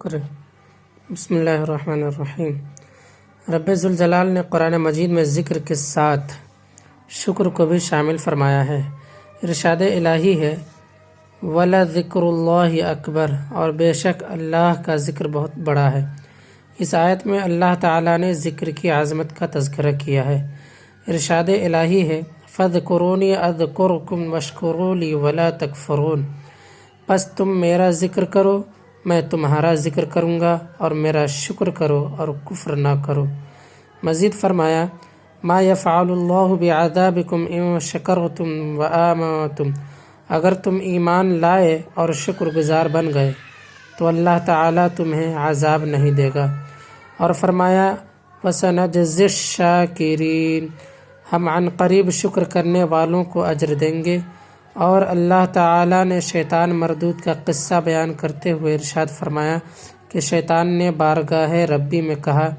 کریں۔ بسم اللہ الرحمن الرحیم۔ رب ذوالجلال نے قرآن مجید میں ذکر کے ساتھ شکر کو بھی شامل فرمایا ہے۔ ارشاد الہی ہے وَلَذِكْرُ اللَّهِ أَكْبَرُ، اور بے شک اللہ کا ذکر بہت بڑا ہے۔ اس آیت میں اللہ تعالیٰ نے ذکر کی عظمت کا تذکرہ کیا ہے۔ ارشاد الہی ہے فَاذْكُرُونِي أَذْكُرْكُمْ وَاشْكُرُوا لِي وَلَا تَكْفُرُونَ، پس تم میرا ذکر کرو میں تمہارا ذکر کروں گا، اور میرا شکر کرو اور کفر نہ کرو۔ مزید فرمایا ما يفعل اللہ بعذابکم ان شکرتم وآمنتم، اگر تم ایمان لائے اور شکر گزار بن گئے تو اللہ تعالیٰ تمہیں عذاب نہیں دے گا۔ اور فرمایا وَسَنَجْزِي الشَّاكِرِينَ، ہم عن قریب شکر کرنے والوں کو اجر دیں گے۔ اور اللہ تعالیٰ نے شیطان مردود کا قصہ بیان کرتے ہوئے ارشاد فرمایا کہ شیطان نے بارگاہ ربی میں کہا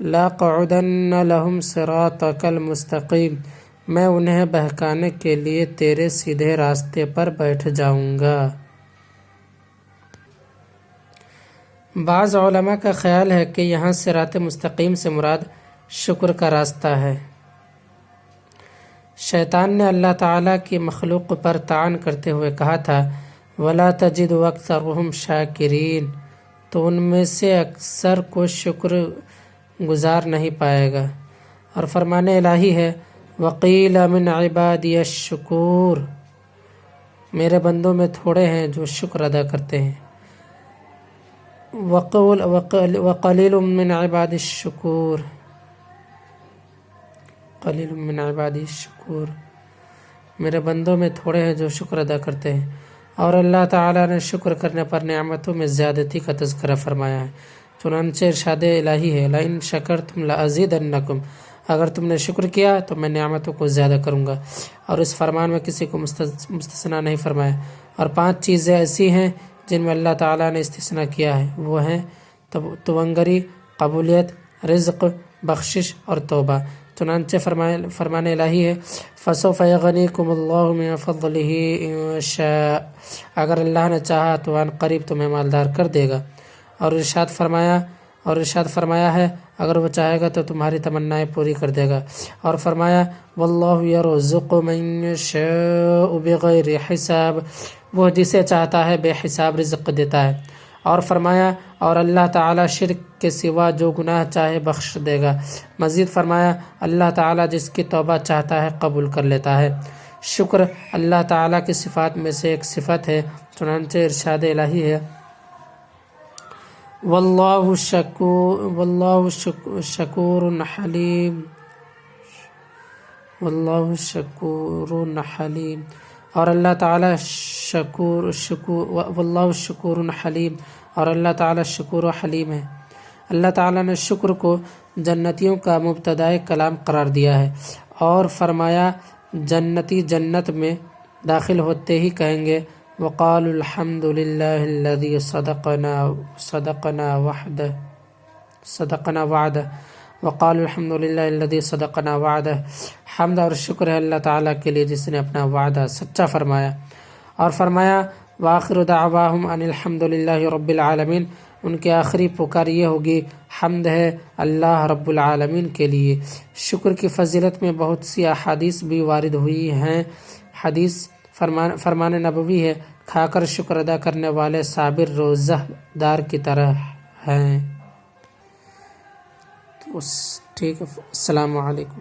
لَأَقْعُدَنَّ لَهُمْ صِرَاطَكَ الْمُسْتَقِيمَ، میں انہیں بہکانے کے لیے تیرے سیدھے راستے پر بیٹھ جاؤں گا۔ بعض علماء کا خیال ہے کہ یہاں صراط مستقیم سے مراد شکر کا راستہ ہے۔ شیطان نے اللہ تعالیٰ کی مخلوق پر طعن کرتے ہوئے کہا تھا وَلَا تَجِدُ أَكْثَرَهُمْ شَاكِرِينَ، تو ان میں سے اکثر کو شکر گزار نہیں پائے گا۔ اور فرمان الہی ہے وَقِيلَ مِنْ عِبَادِيَ الشُّكُورُ، میرے بندوں میں تھوڑے ہیں جو شکر ادا کرتے ہیں۔ وَقَلِيلٌ مِنْ عِبَادِ الشُّكُورِ، قلیل من عبادی الشکور، میرے بندوں میں تھوڑے ہیں جو شکر ادا کرتے ہیں۔ اور اللہ تعالیٰ نے شکر کرنے پر نعمتوں میں زیادتی کا تذکرہ فرمایا ہے۔ چنانچہ ارشاد الہی ہے لَإِن شَكَرْتُمْ لَأَزِيدَنَّكُمْ، اگر تم نے شکر کیا تو میں نعمتوں کو زیادہ کروں گا۔ اور اس فرمان میں کسی کو مستثنیٰ نہیں فرمایا۔ اور 5 چیزیں ایسی ہیں جن میں اللہ تعالیٰ نے استثناء کیا ہے، وہ ہیں توانگری، قبولیت، رزق، بخشش اور توبہ۔ چنانچہ فرمان الہی ہے فَسَوْفَ يَغْنِيكُمُ اللَّهُ مِنْ فَضْلِهِ إِن شَاءَ، اگر اللہ نے چاہا تو عن قریب تمہیں مالدار کر دے گا۔ اور ارشاد فرمایا ہے اگر وہ چاہے گا تو تمہاری تمنائیں پوری کر دے گا۔ اور فرمایا وَاللَّهُ يَرْزُقُ مَن يَشَاءُ بِغَيْرِ حِسَابٍ، وہ جسے چاہتا ہے بے حساب رزق دیتا ہے۔ اور فرمایا اور اللہ تعالیٰ شرک کے سوا جو گناہ چاہے بخش دے گا۔ مزید فرمایا اللہ تعالیٰ جس کی توبہ چاہتا ہے قبول کر لیتا ہے۔ شکر اللہ تعالیٰ کی صفات میں سے ایک صفت ہے۔ چنانچہ ارشاد الہی ہے واللہ شکور حلیم، واللہ شکور حلیم، اور اللہ تعالیٰ واللہ شکور حلیم، اور اللہ تعالیٰ شکور و حلیم ہے۔ اللہ تعالیٰ نے شکر کو جنتیوں کا مبتدائے کلام قرار دیا ہے، اور فرمایا جنتی جنت میں داخل ہوتے ہی کہیں گے وقالوا الحمد للہ الذی صدقنا وعدہ، وقالوا الحمد للہ الذی صدقنا وعدہ، حمد اور شکر ہے اللہ تعالیٰ کے لیے جس نے اپنا وعدہ سچا فرمایا۔ اور فرمایا وآخر دعواہم ان الحمد للہ رب العالمین، ان کی آخری پکار یہ ہوگی حمد ہے اللہ رب العالمین کے لیے۔ شکر کی فضیلت میں بہت سی احادیث بھی وارد ہوئی ہیں۔ حدیث فرمان نبوی ہے کھا کر شکر ادا کرنے والے صابر روزہ دار کی طرح ہیں۔ ٹھیک ہے، السلام علیکم۔